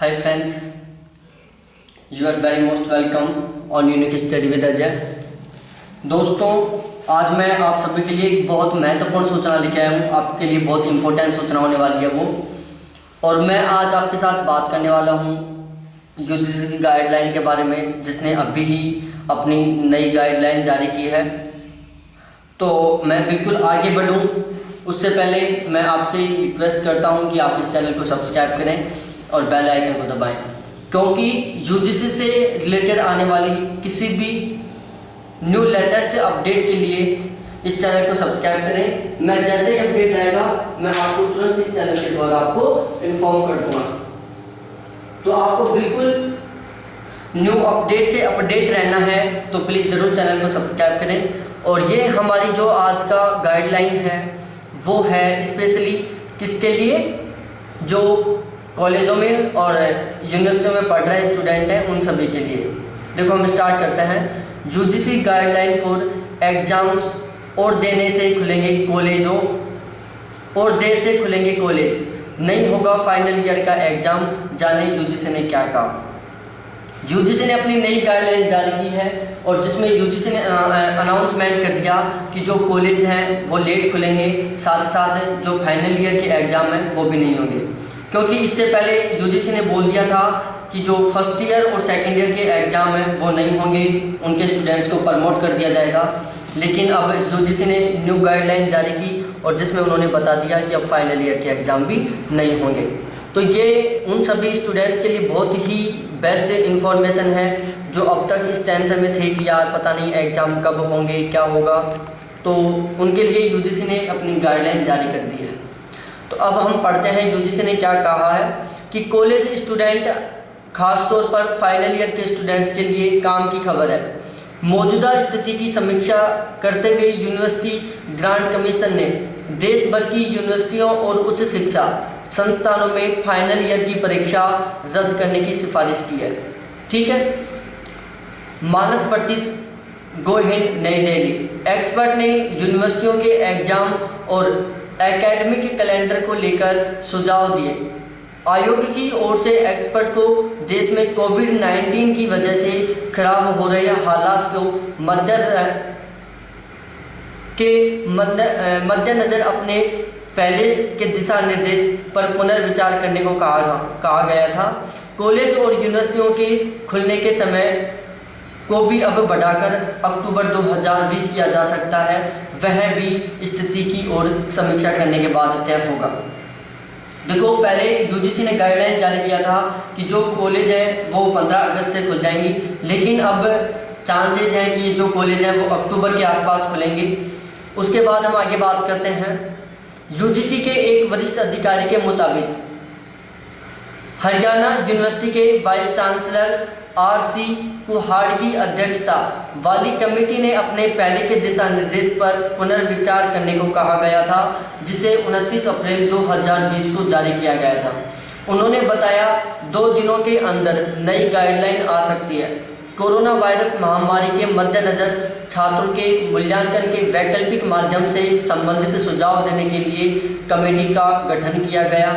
Hi friends, you are very most welcome on Unique Study with Ajay. दोस्तों, आज मैं आप सभी के लिए एक बहुत महत्वपूर्ण सूचना लेके आया हूँ। आपके लिए बहुत इंपॉर्टेंट सूचना होने वाली है वो, और मैं आज आपके साथ बात करने वाला हूँ यूजीसी की गाइडलाइन के बारे में, जिसने अभी ही अपनी नई गाइडलाइन जारी की है। तो मैं बिल्कुल आगे बढ़ूँ उससे पहले मैं आपसे रिक्वेस्ट करता हूँ कि आप इस चैनल को सब्सक्राइब करें और बेल आइकन को दबाएं, क्योंकि यूजीसी से रिलेटेड आने वाली किसी भी न्यू लेटेस्ट अपडेट के लिए इस चैनल को सब्सक्राइब करें। मैं जैसे ही अपडेट आएगा मैं आपको तुरंत इस चैनल के द्वारा आपको इन्फॉर्म कर दूंगा। तो आपको बिल्कुल न्यू अपडेट से अपडेट रहना है तो प्लीज़ ज़रूर चैनल को सब्सक्राइब करें। और ये हमारी जो आज का गाइडलाइन है वो है स्पेशली किसके लिए, जो कॉलेजों में और यूनिवर्सिटियों में पढ़ रहे स्टूडेंट हैं उन सभी के लिए। देखो हम स्टार्ट करते हैं। यूजीसी गाइडलाइन फॉर एग्जाम्स, और देने से खुलेंगे कॉलेजों और देर से खुलेंगे कॉलेज, नहीं होगा फाइनल ईयर का एग्जाम, जाने यूजीसी ने क्या कहा। यूजीसी ने अपनी नई गाइडलाइन जारी की है और जिसमें यूजीसी ने अनाउंसमेंट कर दिया कि जो कॉलेज हैं वो लेट खुलेंगे, साथ साथ जो फाइनल ईयर के एग्ज़ाम हैं वो भी नहीं होंगे। क्योंकि इससे पहले यूजीसी ने बोल दिया था कि जो फर्स्ट ईयर और सेकंड ईयर के एग्ज़ाम हैं वो नहीं होंगे, उनके स्टूडेंट्स को प्रमोट कर दिया जाएगा। लेकिन अब यूजीसी ने न्यू गाइडलाइन जारी की और जिसमें उन्होंने बता दिया कि अब फाइनल ईयर के एग्ज़ाम भी नहीं होंगे। तो ये उन सभी स्टूडेंट्स के लिए बहुत ही बेस्ट इन्फॉर्मेशन है जो अब तक इस टेंशन में थे कि यार पता नहीं एग्ज़ाम कब होंगे, क्या होगा। तो उनके लिए यूजीसी ने अपनी गाइडलाइन जारी कर दी है। तो अब हम पढ़ते हैं यूजीसी ने क्या कहा है कि कॉलेज स्टूडेंट, खास तौर पर फाइनल ईयर के स्टूडेंट्स के लिए काम की खबर है। मौजूदा स्थिति की समीक्षा करते हुए यूनिवर्सिटी ग्रांट कमीशन ने देश भर की यूनिवर्सिटियों और उच्च शिक्षा संस्थानों में फाइनल ईयर की परीक्षा रद्द करने की सिफारिश की है। ठीक है। मानस प्रतीत, गो हिंद, नई दिल्ली। एक्सपर्ट ने यूनिवर्सिटियों के एग्जाम और एकेडमिक कैलेंडर को लेकर सुझाव दिए। आयोग की ओर से एक्सपर्ट को देश में कोविड-19 की वजह से खराब हो रहे हालात को मद्देनजर अपने पहले के दिशा निर्देश पर पुनर्विचार करने को कहा गया था। कॉलेज और यूनिवर्सिटियों के खुलने के समय को भी अब बढ़ाकर अक्टूबर 2020 किया जा सकता है, वह भी स्थिति की ओर समीक्षा करने के बाद तय होगा। देखो पहले यूजीसी ने गाइडलाइन जारी किया था कि जो कॉलेज हैं वो 15 अगस्त से खुल जाएंगी, लेकिन अब चांसेज हैं कि जो कॉलेज हैं वो अक्टूबर के आसपास खुलेंगे। उसके बाद हम आगे बात करते हैं। यूजीसी के एक वरिष्ठ अधिकारी के मुताबिक हरियाणा यूनिवर्सिटी के वाइस चांसलर आर.सी. कुहाड़ की अध्यक्षता वाली कमेटी ने अपने पहले के दिशा निर्देश पर पुनर्विचार करने को कहा गया था, जिसे 29 अप्रैल 2020 को जारी किया गया था। उन्होंने बताया 2 दिनों के अंदर नई गाइडलाइन आ सकती है। कोरोना वायरस महामारी के मद्देनजर छात्रों के मूल्यांकन के वैकल्पिक माध्यम से संबंधित सुझाव देने के लिए कमेटी का गठन किया गया।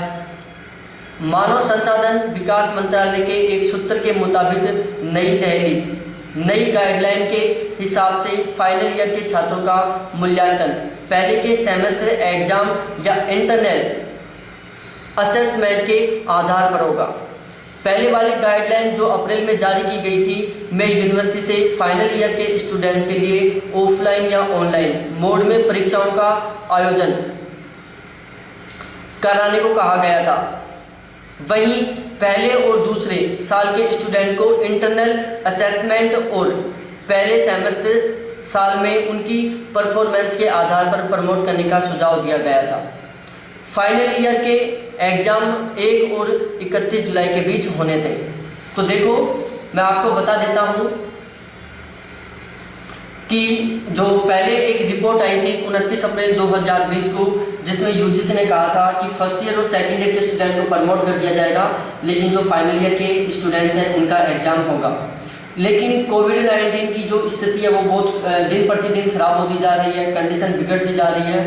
मानव संसाधन विकास मंत्रालय के एक सूत्र के मुताबिक नई दिल्ली नई गाइडलाइन के हिसाब से फाइनल ईयर के छात्रों का मूल्यांकन पहले के सेमेस्टर एग्जाम या इंटरनल असेसमेंट के आधार पर होगा। पहले वाली गाइडलाइन जो अप्रैल में जारी की गई थी में यूनिवर्सिटी से फाइनल ईयर के स्टूडेंट के लिए ऑफलाइन या ऑनलाइन मोड में परीक्षाओं का आयोजन कराने को कहा गया था। वहीं पहले और दूसरे साल के स्टूडेंट को इंटरनल असेसमेंट और पहले सेमेस्टर साल में उनकी परफॉर्मेंस के आधार पर प्रमोट करने का सुझाव दिया गया था। फाइनल ईयर के एग्ज़ाम 1 और 31 जुलाई के बीच होने थे। तो देखो मैं आपको बता देता हूँ कि जो पहले एक रिपोर्ट आई थी 29 अप्रैल 2020 को, जिसमें यूजीसी ने कहा था कि फर्स्ट ईयर और सेकंड ईयर के स्टूडेंट को प्रमोट कर दिया जाएगा, लेकिन जो फाइनल ईयर के स्टूडेंट्स हैं उनका एग्ज़ाम होगा। लेकिन कोविड-19 की जो स्थिति है वो बहुत दिन प्रतिदिन खराब होती जा रही है, कंडीशन बिगड़ती जा रही है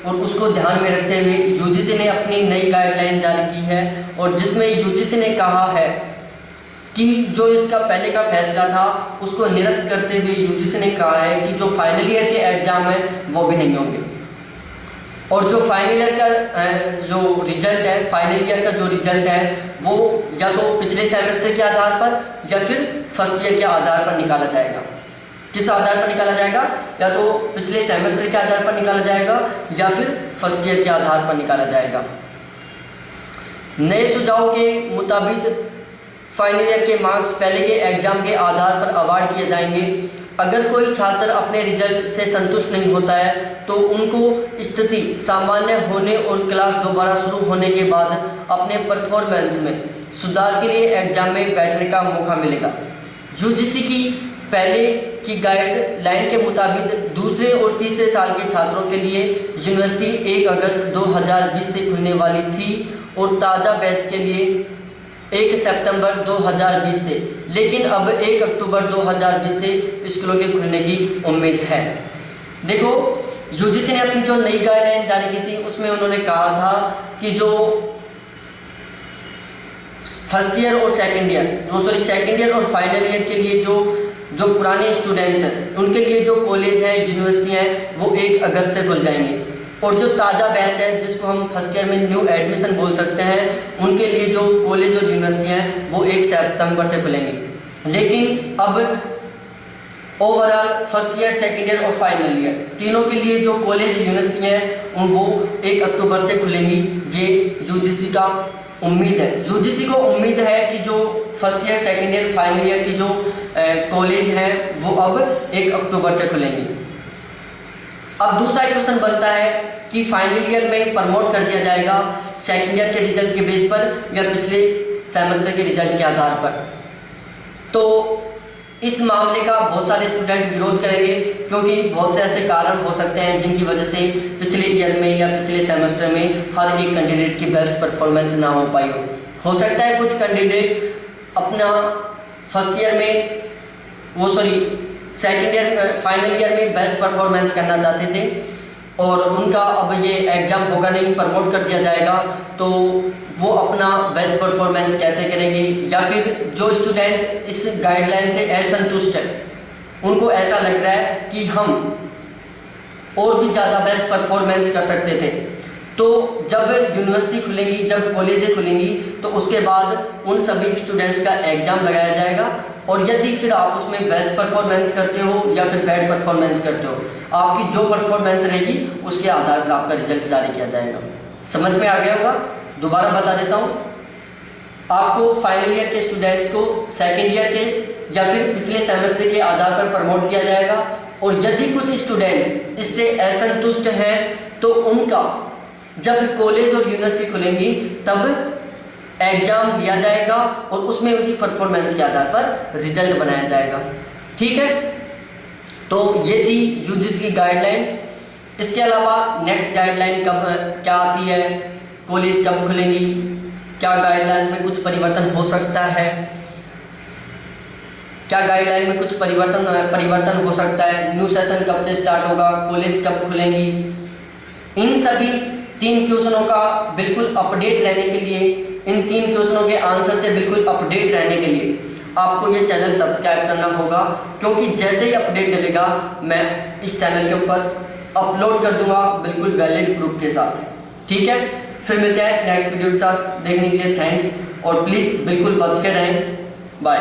और उसको ध्यान में रखते हुए यूजीसी ने अपनी नई गाइडलाइन जारी की है, और जिसमें यूजीसी ने कहा है कि जो इसका पहले का फैसला था उसको निरस्त करते हुए यूजीसी ने कहा है कि जो फाइनल ईयर के एग्जाम है वो भी नहीं होंगे, और जो फाइनल ईयर का जो रिजल्ट है, फाइनल ईयर का जो रिजल्ट है वो या तो पिछले सेमेस्टर के आधार पर या फिर फर्स्ट ईयर के आधार पर निकाला जाएगा। किस आधार पर निकाला जाएगा? या तो पिछले सेमेस्टर के आधार पर निकाला जाएगा या फिर फर्स्ट ईयर के आधार पर निकाला जाएगा। नए सुझाव के मुताबिक फाइनल ईयर के मार्क्स पहले के एग्जाम के आधार पर अवार्ड किए जाएंगे। अगर कोई छात्र अपने रिजल्ट से संतुष्ट नहीं होता है तो उनको स्थिति सामान्य होने और क्लास दोबारा शुरू होने के बाद अपने परफॉर्मेंस में सुधार के लिए एग्जाम में बैठने का मौका मिलेगा। यूजीसी की पहले की गाइडलाइन के मुताबिक दूसरे और तीसरे साल के छात्रों के लिए यूनिवर्सिटी 1 अगस्त 2020 से खुलने वाली थी और ताज़ा बैच के लिए 1 सितंबर 2020 से, लेकिन अब 1 अक्टूबर 2020 से स्कूलों के खुलने की उम्मीद है। देखो, यूजीसी ने अपनी जो नई गाइडलाइन जारी की थी उसमें उन्होंने कहा था कि जो फर्स्ट ईयर और सेकंड ईयर और फाइनल ईयर के लिए जो पुराने स्टूडेंट्स हैं उनके लिए जो कॉलेज हैं, यूनिवर्सिटी हैं, वो 1 अगस्त से खुल जाएंगे, और जो ताज़ा बैच है जिसको हम फर्स्ट ईयर में न्यू एडमिशन बोल सकते हैं, उनके लिए जो कॉलेज और यूनिवर्सिटी हैं वो 1 सितंबर से खुलेंगी। लेकिन अब overall first year, second year और फाइनल ईयर तीनों के लिए जो कॉलेज यूनिवर्सिटी हैं वो 1 अक्टूबर से खुलेंगी। ये यूजीसी का उम्मीद है। यूजीसी को उम्मीद है कि जो first year, second year, final year की जो कॉलेज हैं वो अब 1 अक्टूबर से खुलेंगी। अब दूसरा क्वेश्चन बनता है कि फाइनल ईयर में प्रमोट कर दिया जाएगा सेकंड ईयर के रिजल्ट के बेस पर या पिछले सेमेस्टर के रिजल्ट के आधार पर। तो इस मामले का बहुत सारे स्टूडेंट विरोध करेंगे, क्योंकि बहुत से ऐसे कारण हो सकते हैं जिनकी वजह से पिछले ईयर में या पिछले सेमेस्टर में हर एक कैंडिडेट की बेस्ट परफॉर्मेंस ना हो पाई हो सकता है कुछ कैंडिडेट अपना फर्स्ट ईयर में सेकंड ईयर, फाइनल ईयर में बेस्ट परफॉर्मेंस करना चाहते थे और उनका अब ये एग्ज़ाम होगा नहीं, प्रमोट कर दिया जाएगा, तो वो अपना बेस्ट परफॉर्मेंस कैसे करेंगे? या फिर जो स्टूडेंट इस गाइडलाइन से असंतुष्ट है, उनको ऐसा लग रहा है कि हम और भी ज़्यादा बेस्ट परफॉर्मेंस कर सकते थे, तो जब यूनिवर्सिटी खुलेंगी, जब कॉलेजें खुलेंगी, तो उसके बाद उन सभी स्टूडेंट्स का एग्ज़ाम लगाया जाएगा, और यदि फिर आप उसमें बेस्ट परफॉर्मेंस करते हो या फिर बैड परफॉर्मेंस करते हो, आपकी जो परफॉर्मेंस रहेगी उसके आधार पर आपका रिजल्ट जारी किया जाएगा। समझ में आ गया होगा? दोबारा बता देता हूँ, आपको फाइनल ईयर के स्टूडेंट्स को सेकेंड ईयर के या फिर पिछले सेमेस्टर के आधार पर प्रमोट किया जाएगा, और यदि कुछ स्टूडेंट इससे असंतुष्ट हैं तो उनका जब कॉलेज और यूनिवर्सिटी खुलेंगी तब एग्जाम लिया जाएगा और उसमें उनकी परफॉर्मेंस के आधार पर रिजल्ट बनाया जाएगा। ठीक है, तो ये थी यूजीसी की गाइडलाइन। इसके अलावा नेक्स्ट गाइडलाइन कब क्या आती है, कॉलेज कब खुलेंगी, क्या गाइडलाइन में कुछ परिवर्तन हो सकता है, क्या गाइडलाइन में कुछ परिवर्तन हो सकता है, न्यू सेशन कब से स्टार्ट होगा, कॉलेज कब खुलेंगी, इन सभी 3 क्वेश्चनों का बिल्कुल अपडेट रहने के लिए, इन 3 क्वेश्चनों के आंसर से बिल्कुल अपडेट रहने के लिए आपको ये चैनल सब्सक्राइब करना होगा, क्योंकि जैसे ही अपडेट मिलेगा मैं इस चैनल के ऊपर अपलोड कर दूंगा बिल्कुल वैलिड प्रूफ के साथ। ठीक है, फिर मिलते हैं नेक्स्ट वीडियो के साथ। देखने के लिए थैंक्स, और प्लीज़ बिल्कुल बच के रहें। बाय।